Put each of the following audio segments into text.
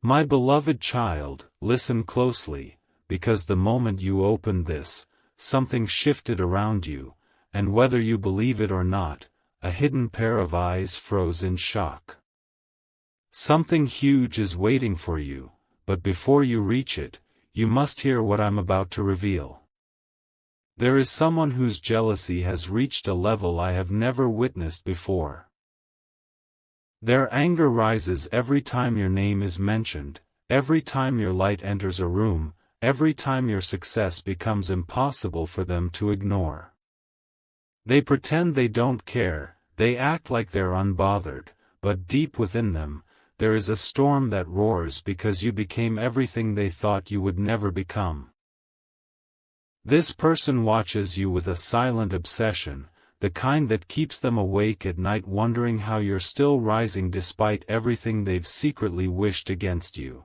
My beloved child, listen closely, because the moment you opened this, something shifted around you, and whether you believe it or not, a hidden pair of eyes froze in shock. Something huge is waiting for you, but before you reach it, you must hear what I'm about to reveal. There is someone whose jealousy has reached a level I have never witnessed before. Their anger rises every time your name is mentioned, every time your light enters a room, every time your success becomes impossible for them to ignore. They pretend they don't care, they act like they're unbothered, but deep within them, there is a storm that roars because you became everything they thought you would never become. This person watches you with a silent obsession, the kind that keeps them awake at night wondering how you're still rising despite everything they've secretly wished against you.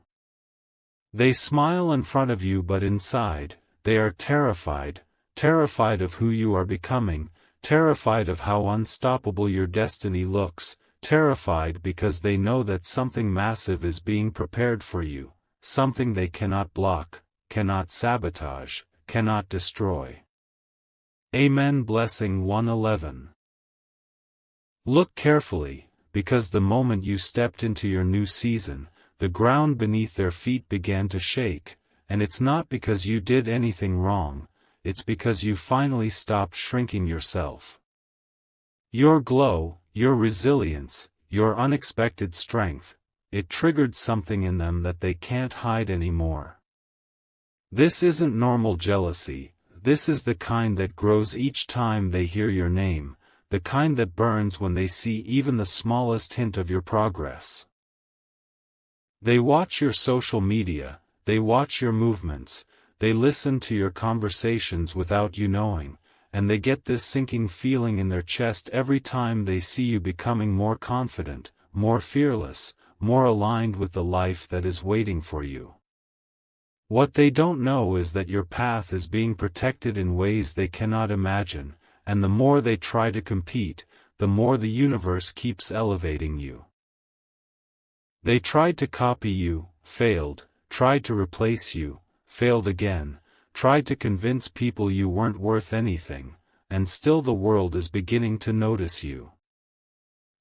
They smile in front of you but inside, they are terrified, terrified of who you are becoming, terrified of how unstoppable your destiny looks, terrified because they know that something massive is being prepared for you, something they cannot block, cannot sabotage, cannot destroy. Amen. Blessing 111. Look carefully, because the moment you stepped into your new season, the ground beneath their feet began to shake, and it's not because you did anything wrong, it's because you finally stopped shrinking yourself. Your glow, your resilience, your unexpected strength, it triggered something in them that they can't hide anymore. This isn't normal jealousy, this is the kind that grows each time they hear your name, the kind that burns when they see even the smallest hint of your progress. They watch your social media, they watch your movements, they listen to your conversations without you knowing, and they get this sinking feeling in their chest every time they see you becoming more confident, more fearless, more aligned with the life that is waiting for you. What they don't know is that your path is being protected in ways they cannot imagine, and the more they try to compete, the more the universe keeps elevating you. They tried to copy you, failed, tried to replace you, failed again, tried to convince people you weren't worth anything, and still the world is beginning to notice you.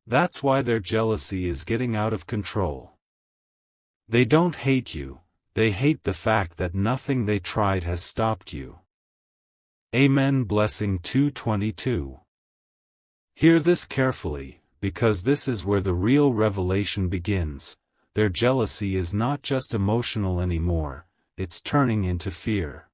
That's why their jealousy is getting out of control. They don't hate you. They hate the fact that nothing they tried has stopped you. Amen. Blessing 222. Hear this carefully, because this is where the real revelation begins. Their jealousy is not just emotional anymore, it's turning into fear.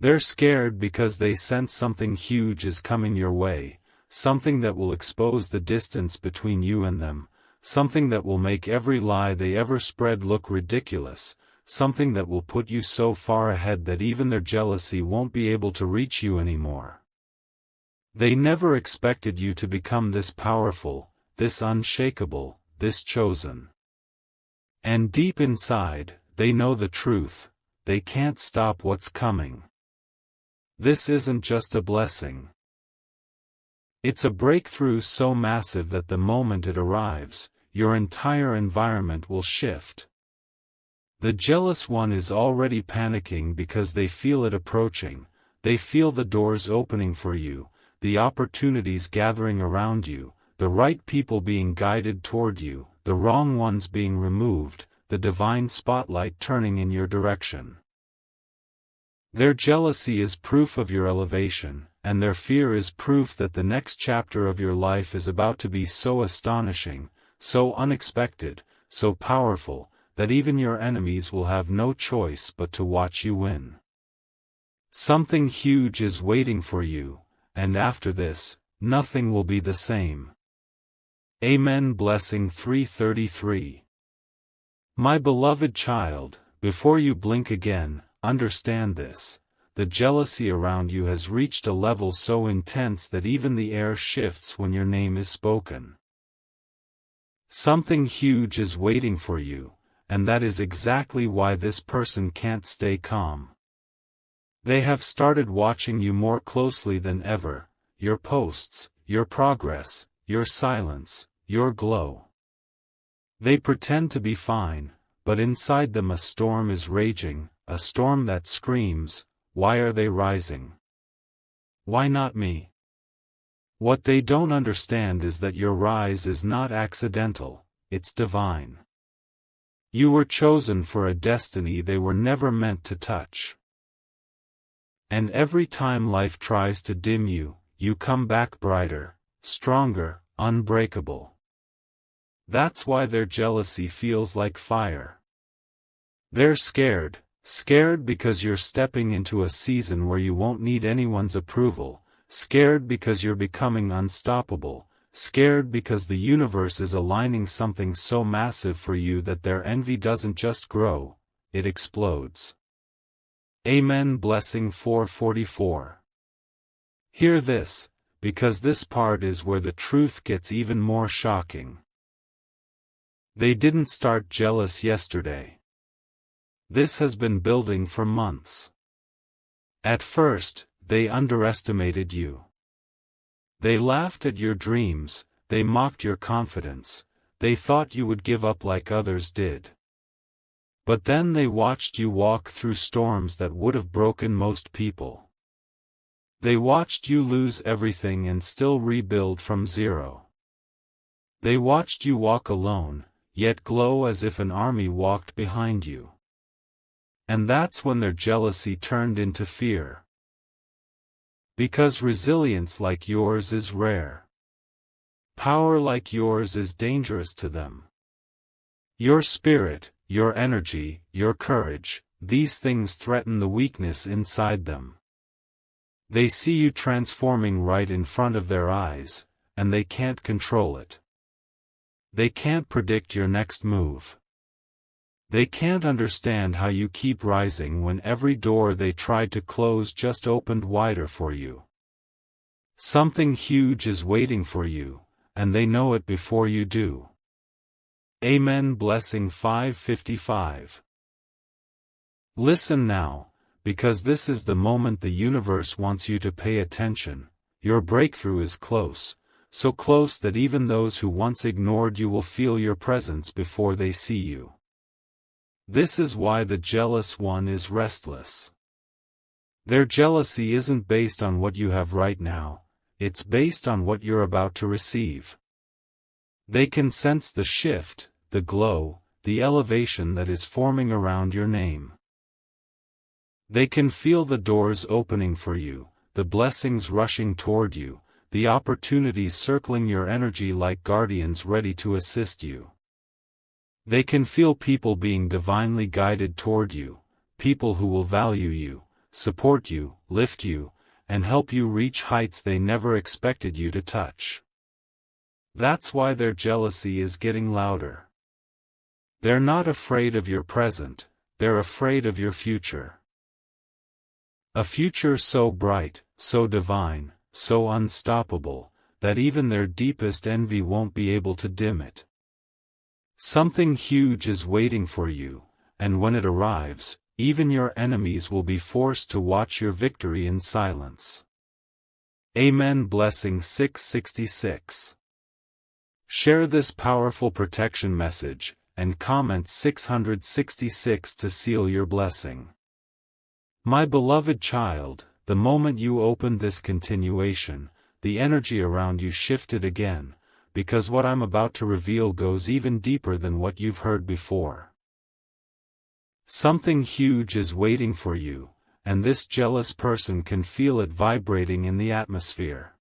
They're scared because they sense something huge is coming your way, something that will expose the distance between you and them, something that will make every lie they ever spread look ridiculous, something that will put you so far ahead that even their jealousy won't be able to reach you anymore. They never expected you to become this powerful, this unshakable, this chosen. And deep inside, they know the truth, they can't stop what's coming. This isn't just a blessing. It's a breakthrough so massive that the moment it arrives, your entire environment will shift. The jealous one is already panicking because they feel it approaching, they feel the doors opening for you, the opportunities gathering around you, the right people being guided toward you, the wrong ones being removed, the divine spotlight turning in your direction. Their jealousy is proof of your elevation, and their fear is proof that the next chapter of your life is about to be so astonishing, so unexpected, so powerful, that even your enemies will have no choice but to watch you win. Something huge is waiting for you, and after this, nothing will be the same. Amen. Blessing 333. My beloved child, before you blink again, understand this. The jealousy around you has reached a level so intense that even the air shifts when your name is spoken. Something huge is waiting for you, and that is exactly why this person can't stay calm. They have started watching you more closely than ever, your posts, your progress, your silence, your glow. They pretend to be fine, but inside them a storm is raging, a storm that screams, "Why are they rising? Why not me?" What they don't understand is that your rise is not accidental, it's divine. You were chosen for a destiny they were never meant to touch. And every time life tries to dim you, you come back brighter, stronger, unbreakable. That's why their jealousy feels like fire. They're scared because you're stepping into a season where you won't need anyone's approval. Scared because you're becoming unstoppable, scared because the universe is aligning something so massive for you that their envy doesn't just grow, it explodes. Amen. Blessing 444. Hear this, because this part is where the truth gets even more shocking. They didn't start jealous yesterday. This has been building for months. At first, they underestimated you. They laughed at your dreams, they mocked your confidence, they thought you would give up like others did. But then they watched you walk through storms that would have broken most people. They watched you lose everything and still rebuild from zero. They watched you walk alone, yet glow as if an army walked behind you. And that's when their jealousy turned into fear. Because resilience like yours is rare. Power like yours is dangerous to them. Your spirit, your energy, your courage, these things threaten the weakness inside them. They see you transforming right in front of their eyes, and they can't control it. They can't predict your next move. They can't understand how you keep rising when every door they tried to close just opened wider for you. Something huge is waiting for you, and they know it before you do. Amen. Blessing 555. Listen now, because this is the moment the universe wants you to pay attention. Your breakthrough is close, so close that even those who once ignored you will feel your presence before they see you. This is why the jealous one is restless. Their jealousy isn't based on what you have right now, it's based on what you're about to receive. They can sense the shift, the glow, the elevation that is forming around your name. They can feel the doors opening for you, the blessings rushing toward you, the opportunities circling your energy like guardians ready to assist you. They can feel people being divinely guided toward you, people who will value you, support you, lift you, and help you reach heights they never expected you to touch. That's why their jealousy is getting louder. They're not afraid of your present, they're afraid of your future. A future so bright, so divine, so unstoppable, that even their deepest envy won't be able to dim it. Something huge is waiting for you, and when it arrives, even your enemies will be forced to watch your victory in silence. Amen. Blessing 666. Share this powerful protection message, and comment 666 to seal your blessing. My beloved child, the moment you opened this continuation, the energy around you shifted again, because what I'm about to reveal goes even deeper than what you've heard before. Something huge is waiting for you, and this jealous person can feel it vibrating in the atmosphere.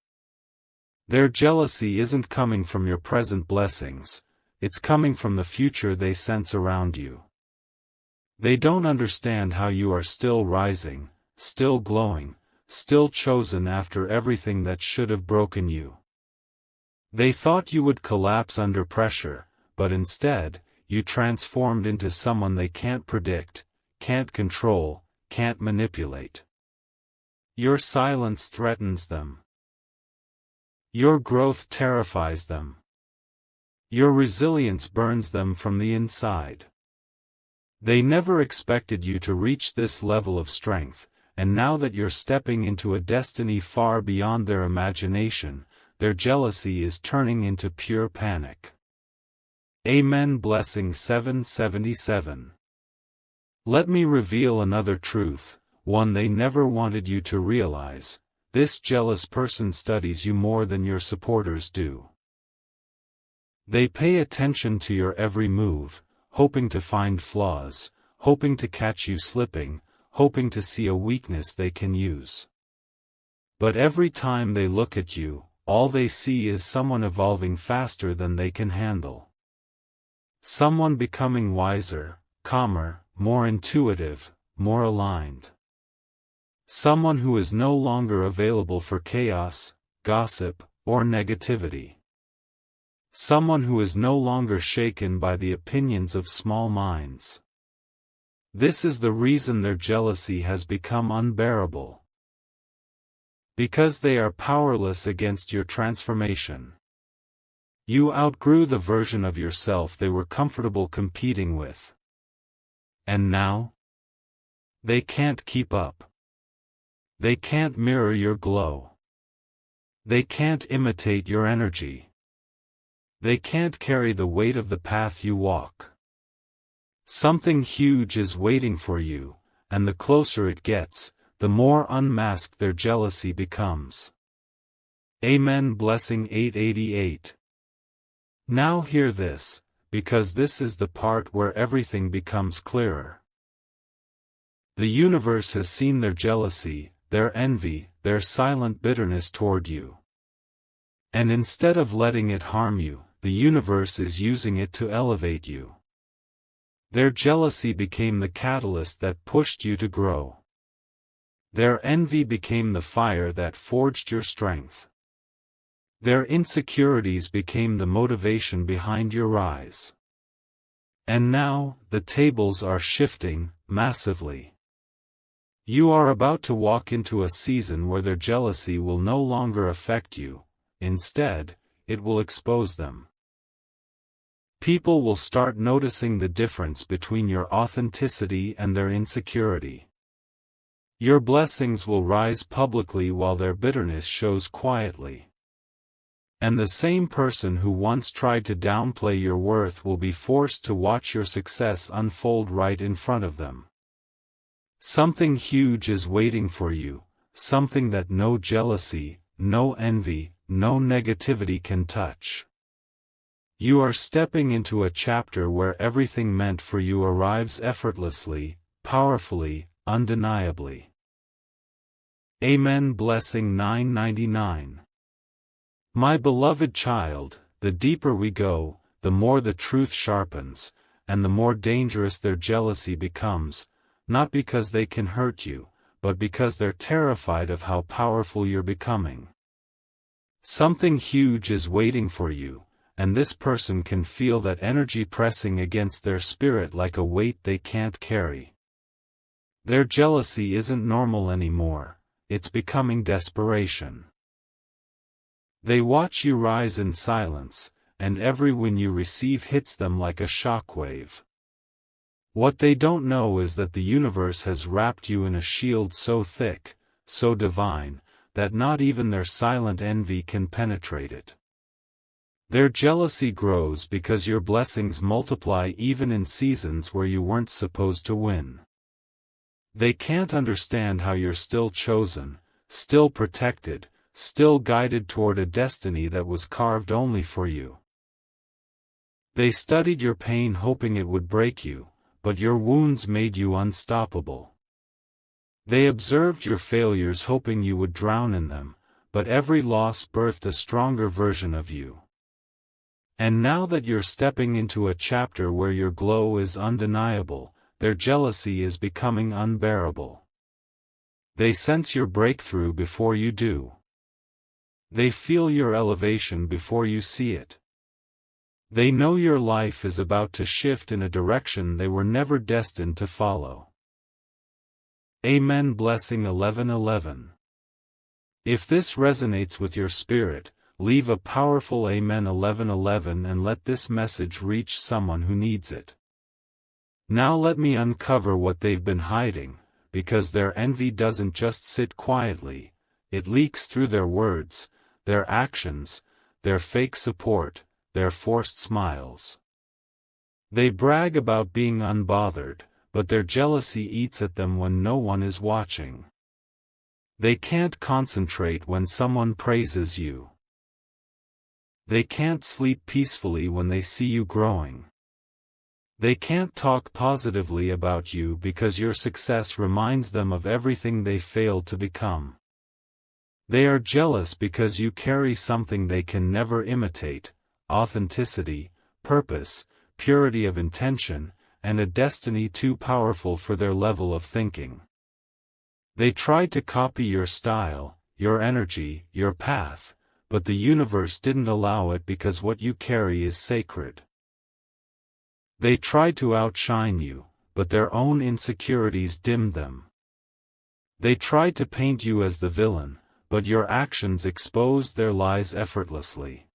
Their jealousy isn't coming from your present blessings, it's coming from the future they sense around you. They don't understand how you are still rising, still glowing, still chosen after everything that should have broken you. They thought you would collapse under pressure, but instead, you transformed into someone they can't predict, can't control, can't manipulate. Your silence threatens them. Your growth terrifies them. Your resilience burns them from the inside. They never expected you to reach this level of strength, and now that you're stepping into a destiny far beyond their imagination, their jealousy is turning into pure panic. Amen. Blessing 777. Let me reveal another truth, one they never wanted you to realize. This jealous person studies you more than your supporters do. They pay attention to your every move, hoping to find flaws, hoping to catch you slipping, hoping to see a weakness they can use. But every time they look at you, all they see is someone evolving faster than they can handle. Someone becoming wiser, calmer, more intuitive, more aligned. Someone who is no longer available for chaos, gossip, or negativity. Someone who is no longer shaken by the opinions of small minds. This is the reason their jealousy has become unbearable. Because they are powerless against your transformation. You outgrew the version of yourself they were comfortable competing with. And now? They can't keep up. They can't mirror your glow. They can't imitate your energy. They can't carry the weight of the path you walk. Something huge is waiting for you, and the closer it gets, the more unmasked their jealousy becomes. Amen. Blessing 888. Now hear this, because this is the part where everything becomes clearer. The universe has seen their jealousy, their envy, their silent bitterness toward you. And instead of letting it harm you, the universe is using it to elevate you. Their jealousy became the catalyst that pushed you to grow. Their envy became the fire that forged your strength. Their insecurities became the motivation behind your rise. And now, the tables are shifting, massively. You are about to walk into a season where their jealousy will no longer affect you, instead, it will expose them. People will start noticing the difference between your authenticity and their insecurity. Your blessings will rise publicly while their bitterness shows quietly. And the same person who once tried to downplay your worth will be forced to watch your success unfold right in front of them. Something huge is waiting for you, something that no jealousy, no envy, no negativity can touch. You are stepping into a chapter where everything meant for you arrives effortlessly, powerfully, undeniably. Amen. Blessing 999. My beloved child, the deeper we go, the more the truth sharpens, and the more dangerous their jealousy becomes, not because they can hurt you, but because they're terrified of how powerful you're becoming. Something huge is waiting for you, and this person can feel that energy pressing against their spirit like a weight they can't carry. Their jealousy isn't normal anymore, it's becoming desperation. They watch you rise in silence, and every win you receive hits them like a shockwave. What they don't know is that the universe has wrapped you in a shield so thick, so divine, that not even their silent envy can penetrate it. Their jealousy grows because your blessings multiply even in seasons where you weren't supposed to win. They can't understand how you're still chosen, still protected, still guided toward a destiny that was carved only for you. They studied your pain hoping it would break you, but your wounds made you unstoppable. They observed your failures hoping you would drown in them, but every loss birthed a stronger version of you. And now that you're stepping into a chapter where your glow is undeniable, their jealousy is becoming unbearable. They sense your breakthrough before you do. They feel your elevation before you see it. They know your life is about to shift in a direction they were never destined to follow. Amen. Blessing 1111. If this resonates with your spirit, leave a powerful Amen 1111 and let this message reach someone who needs it. Now let me uncover what they've been hiding, because their envy doesn't just sit quietly, it leaks through their words, their actions, their fake support, their forced smiles. They brag about being unbothered, but their jealousy eats at them when no one is watching. They can't concentrate when someone praises you. They can't sleep peacefully when they see you growing. They can't talk positively about you because your success reminds them of everything they failed to become. They are jealous because you carry something they can never imitate: authenticity, purpose, purity of intention, and a destiny too powerful for their level of thinking. They tried to copy your style, your energy, your path, but the universe didn't allow it because what you carry is sacred. They tried to outshine you, but their own insecurities dimmed them. They tried to paint you as the villain, but your actions exposed their lies effortlessly.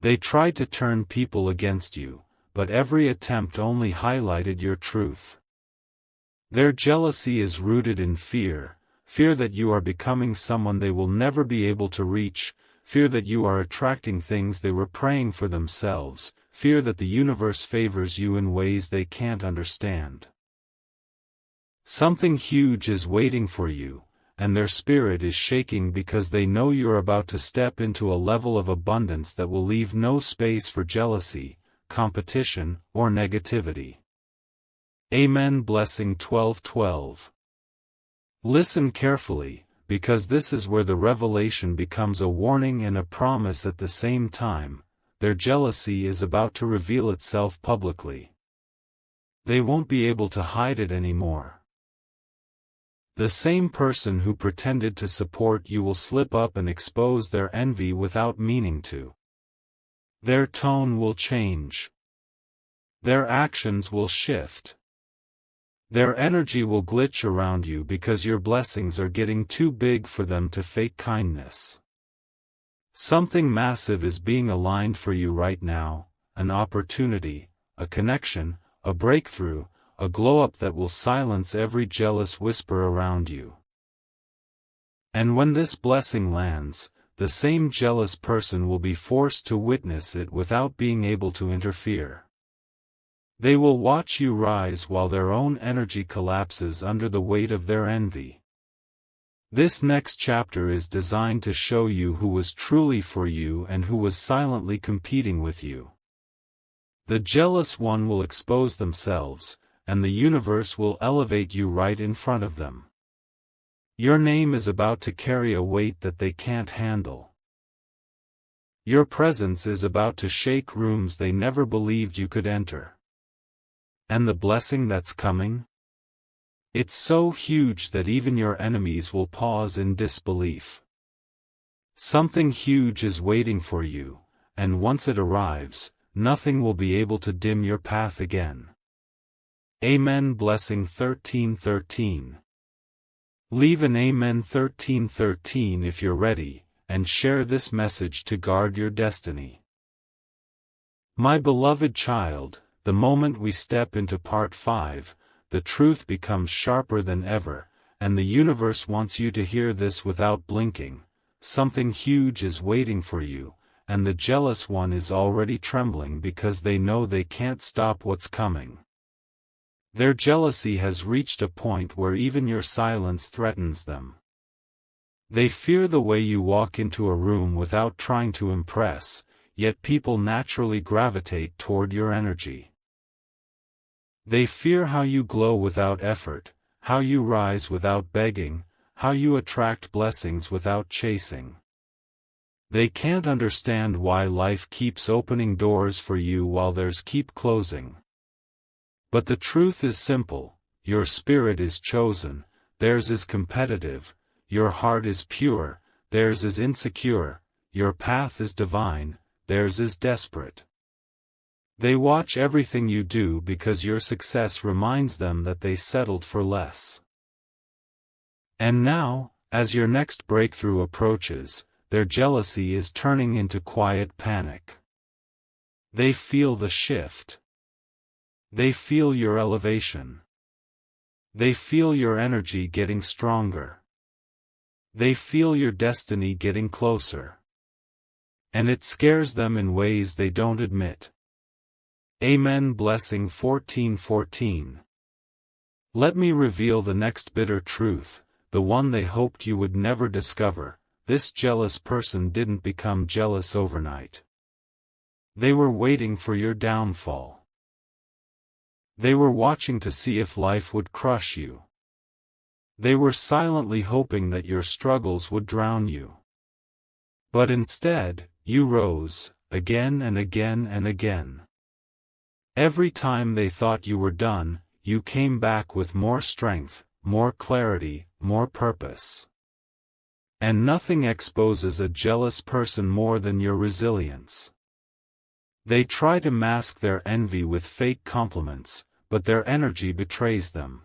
They tried to turn people against you, but every attempt only highlighted your truth. Their jealousy is rooted in fear, fear that you are becoming someone they will never be able to reach, fear that you are attracting things they were praying for themselves, fear that the universe favors you in ways they can't understand. Something huge is waiting for you, and their spirit is shaking because they know you're about to step into a level of abundance that will leave no space for jealousy, competition, or negativity. Amen. Blessing 12:12. Listen carefully, because this is where the revelation becomes a warning and a promise at the same time. Their jealousy is about to reveal itself publicly. They won't be able to hide it anymore. The same person who pretended to support you will slip up and expose their envy without meaning to. Their tone will change. Their actions will shift. Their energy will glitch around you because your blessings are getting too big for them to fake kindness. Something massive is being aligned for you right now: an opportunity, a connection, a breakthrough, a glow-up that will silence every jealous whisper around you. And when this blessing lands, the same jealous person will be forced to witness it without being able to interfere. They will watch you rise while their own energy collapses under the weight of their envy. This next chapter is designed to show you who was truly for you and who was silently competing with you. The jealous one will expose themselves, and the universe will elevate you right in front of them. Your name is about to carry a weight that they can't handle. Your presence is about to shake rooms they never believed you could enter. And the blessing that's coming? It's so huge that even your enemies will pause in disbelief. Something huge is waiting for you, and once it arrives, nothing will be able to dim your path again. Amen. Blessing 13:13. Leave an Amen 13:13 if you're ready, and share this message to guard your destiny. My beloved child, the moment we step into part 5, the truth becomes sharper than ever, and the universe wants you to hear this without blinking. Something huge is waiting for you, and the jealous one is already trembling because they know they can't stop what's coming. Their jealousy has reached a point where even your silence threatens them. They fear the way you walk into a room without trying to impress, yet people naturally gravitate toward your energy. They fear how you glow without effort, how you rise without begging, how you attract blessings without chasing. They can't understand why life keeps opening doors for you while theirs keep closing. But the truth is simple: your spirit is chosen, theirs is competitive; your heart is pure, theirs is insecure; your path is divine, theirs is desperate. They watch everything you do because your success reminds them that they settled for less. And now, as your next breakthrough approaches, their jealousy is turning into quiet panic. They feel the shift. They feel your elevation. They feel your energy getting stronger. They feel your destiny getting closer. And it scares them in ways they don't admit. Amen. Blessing 14:14. Let me reveal the next bitter truth, the one they hoped you would never discover. This jealous person didn't become jealous overnight. They were waiting for your downfall. They were watching to see if life would crush you. They were silently hoping that your struggles would drown you. But instead, you rose, again and again and again. Every time they thought you were done, you came back with more strength, more clarity, more purpose. And nothing exposes a jealous person more than your resilience. They try to mask their envy with fake compliments, but their energy betrays them.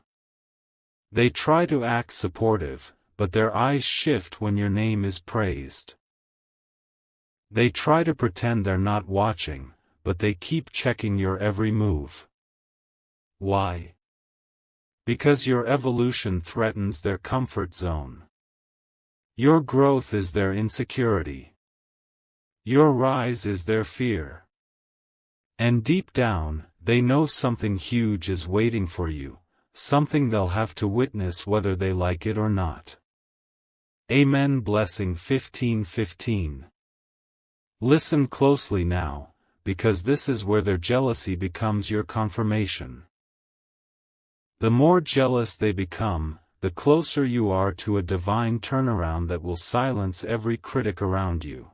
They try to act supportive, but their eyes shift when your name is praised. They try to pretend they're not watching, but they keep checking your every move. Why? Because your evolution threatens their comfort zone. Your growth is their insecurity. Your rise is their fear. And deep down, they know something huge is waiting for you, something they'll have to witness whether they like it or not. Amen. Blessing 15:15. Listen closely now, because this is where their jealousy becomes your confirmation. The more jealous they become, the closer you are to a divine turnaround that will silence every critic around you.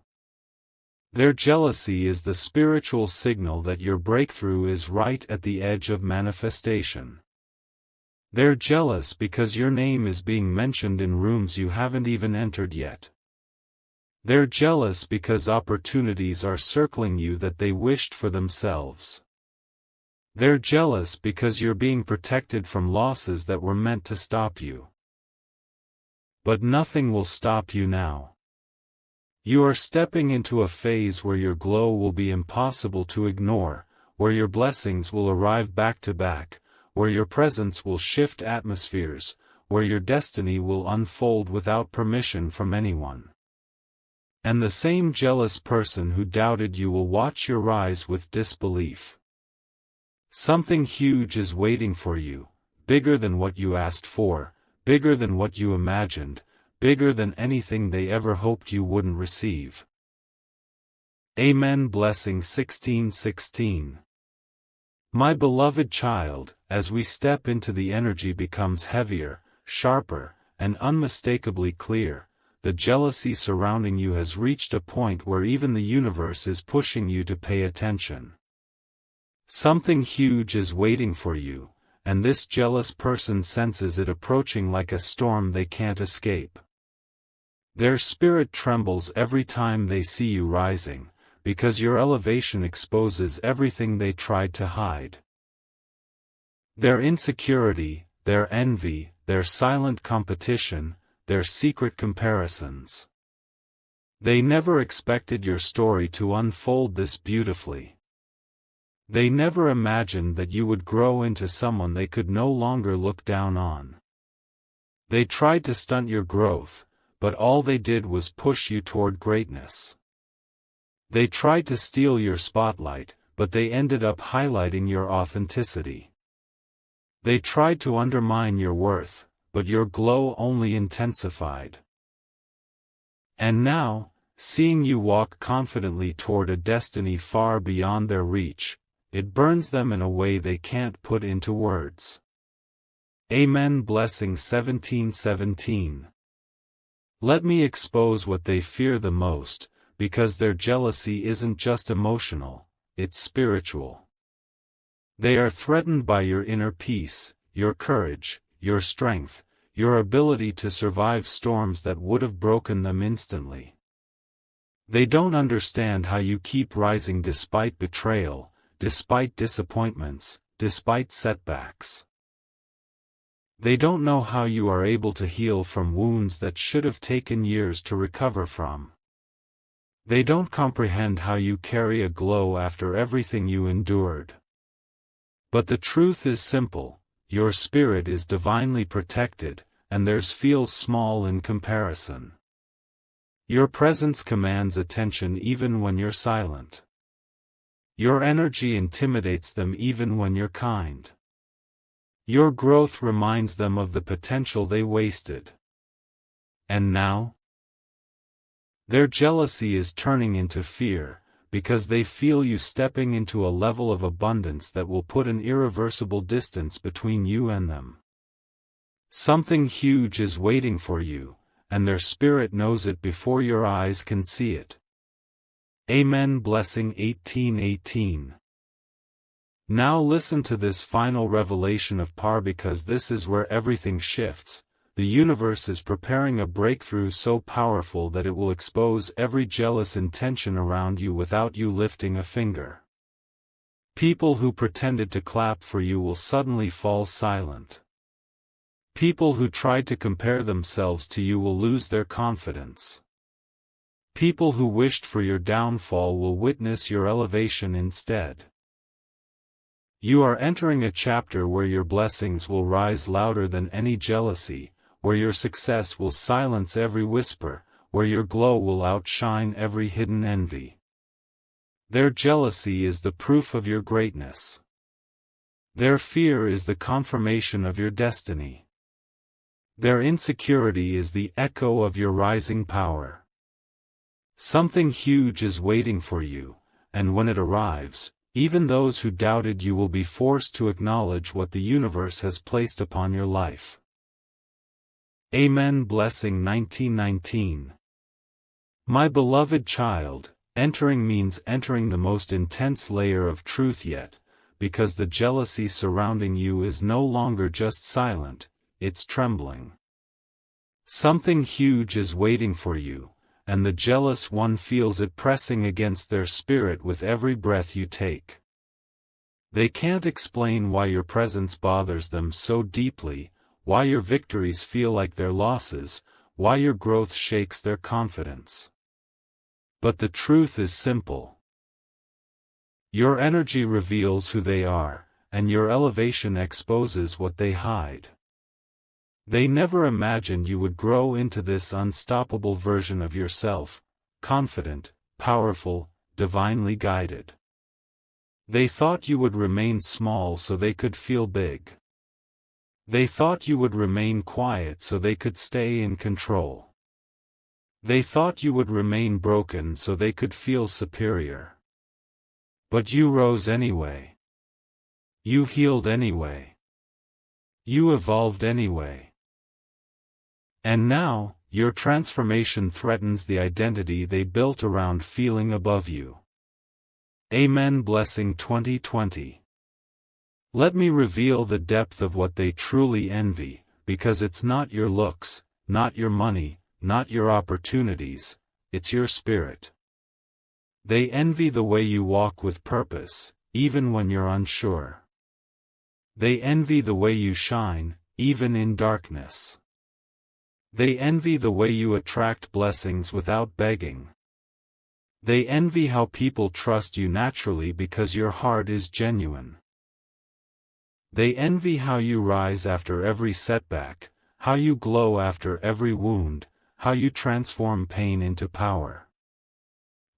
Their jealousy is the spiritual signal that your breakthrough is right at the edge of manifestation. They're jealous because your name is being mentioned in rooms you haven't even entered yet. They're jealous because opportunities are circling you that they wished for themselves. They're jealous because you're being protected from losses that were meant to stop you. But nothing will stop you now. You are stepping into a phase where your glow will be impossible to ignore, where your blessings will arrive back to back, where your presence will shift atmospheres, where your destiny will unfold without permission from anyone. And the same jealous person who doubted you will watch your rise with disbelief. Something huge is waiting for you, bigger than what you asked for, bigger than what you imagined, bigger than anything they ever hoped you wouldn't receive. Amen. Blessing 16:16. My beloved child, as we step into the energy becomes heavier, sharper, and unmistakably clear, the jealousy surrounding you has reached a point where even the universe is pushing you to pay attention. Something huge is waiting for you, and this jealous person senses it approaching like a storm they can't escape. Their spirit trembles every time they see you rising, because your elevation exposes everything they tried to hide. Their insecurity, their envy, their silent competition, their secret comparisons. They never expected your story to unfold this beautifully. They never imagined that you would grow into someone they could no longer look down on. They tried to stunt your growth, but all they did was push you toward greatness. They tried to steal your spotlight, but they ended up highlighting your authenticity. They tried to undermine your worth, but your glow only intensified. And now, seeing you walk confidently toward a destiny far beyond their reach, it burns them in a way they can't put into words. Amen. Blessing 17:17. Let me expose what they fear the most, because their jealousy isn't just emotional, it's spiritual. They are threatened by your inner peace, your courage, your strength, your ability to survive storms that would have broken them instantly. They don't understand how you keep rising despite betrayal, despite disappointments, despite setbacks. They don't know how you are able to heal from wounds that should have taken years to recover from. They don't comprehend how you carry a glow after everything you endured. But the truth is simple, your spirit is divinely protected, and theirs feels small in comparison. Your presence commands attention even when you're silent. Your energy intimidates them even when you're kind. Your growth reminds them of the potential they wasted. And now? Their jealousy is turning into fear, because they feel you stepping into a level of abundance that will put an irreversible distance between you and them. Something huge is waiting for you, and their spirit knows it before your eyes can see it. Amen. Blessing 18:18. Now listen to this final revelation of Par, because this is where everything shifts. The universe is preparing a breakthrough so powerful that it will expose every jealous intention around you without you lifting a finger. People who pretended to clap for you will suddenly fall silent. People who tried to compare themselves to you will lose their confidence. People who wished for your downfall will witness your elevation instead. You are entering a chapter where your blessings will rise louder than any jealousy, where your success will silence every whisper, where your glow will outshine every hidden envy. Their jealousy is the proof of your greatness. Their fear is the confirmation of your destiny. Their insecurity is the echo of your rising power. Something huge is waiting for you, and when it arrives, even those who doubted you will be forced to acknowledge what the universe has placed upon your life. Amen. Blessing 19:19. My beloved child, entering means entering the most intense layer of truth yet, because the jealousy surrounding you is no longer just silent, it's trembling. Something huge is waiting for you, and the jealous one feels it pressing against their spirit with every breath you take. They can't explain why your presence bothers them so deeply, why your victories feel like their losses, why your growth shakes their confidence. But the truth is simple. Your energy reveals who they are, and your elevation exposes what they hide. They never imagined you would grow into this unstoppable version of yourself, confident, powerful, divinely guided. They thought you would remain small so they could feel big. They thought you would remain quiet so they could stay in control. They thought you would remain broken so they could feel superior. But you rose anyway. You healed anyway. You evolved anyway. And now, your transformation threatens the identity they built around feeling above you. Amen. Blessing 2020. Let me reveal the depth of what they truly envy, because it's not your looks, not your money, not your opportunities, it's your spirit. They envy the way you walk with purpose, even when you're unsure. They envy the way you shine, even in darkness. They envy the way you attract blessings without begging. They envy how people trust you naturally because your heart is genuine. They envy how you rise after every setback, how you glow after every wound, how you transform pain into power.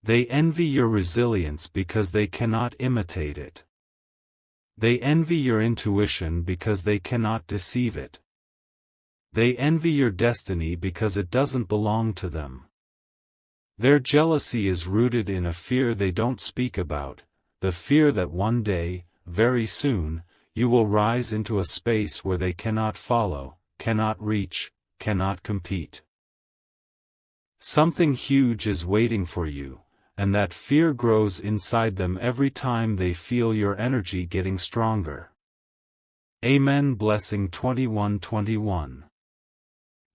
They envy your resilience because they cannot imitate it. They envy your intuition because they cannot deceive it. They envy your destiny because it doesn't belong to them. Their jealousy is rooted in a fear they don't speak about, the fear that one day, very soon, you will rise into a space where they cannot follow, cannot reach, cannot compete. Something huge is waiting for you, and that fear grows inside them every time they feel your energy getting stronger. Amen. Blessing 21:21.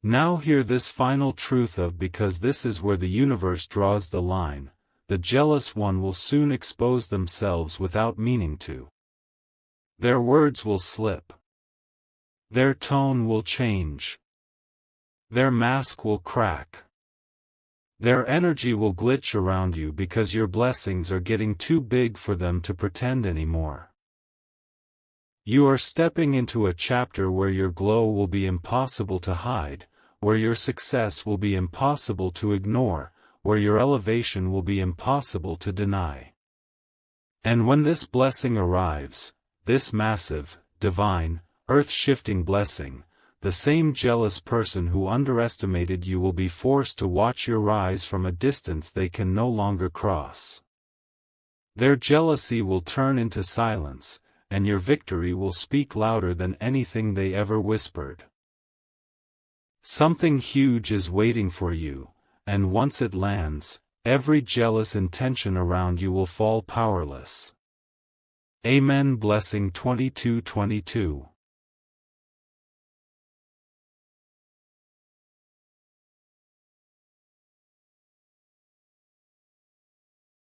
Now hear this final truth of, because this is where the universe draws the line, the jealous one will soon expose themselves without meaning to. Their words will slip. Their tone will change. Their mask will crack. Their energy will glitch around you because your blessings are getting too big for them to pretend anymore. You are stepping into a chapter where your glow will be impossible to hide, where your success will be impossible to ignore, where your elevation will be impossible to deny. And when this blessing arrives, this massive, divine, earth-shifting blessing, the same jealous person who underestimated you will be forced to watch your rise from a distance they can no longer cross. Their jealousy will turn into silence, and your victory will speak louder than anything they ever whispered. Something huge is waiting for you, and once it lands, every jealous intention around you will fall powerless. Amen. Blessing 22:22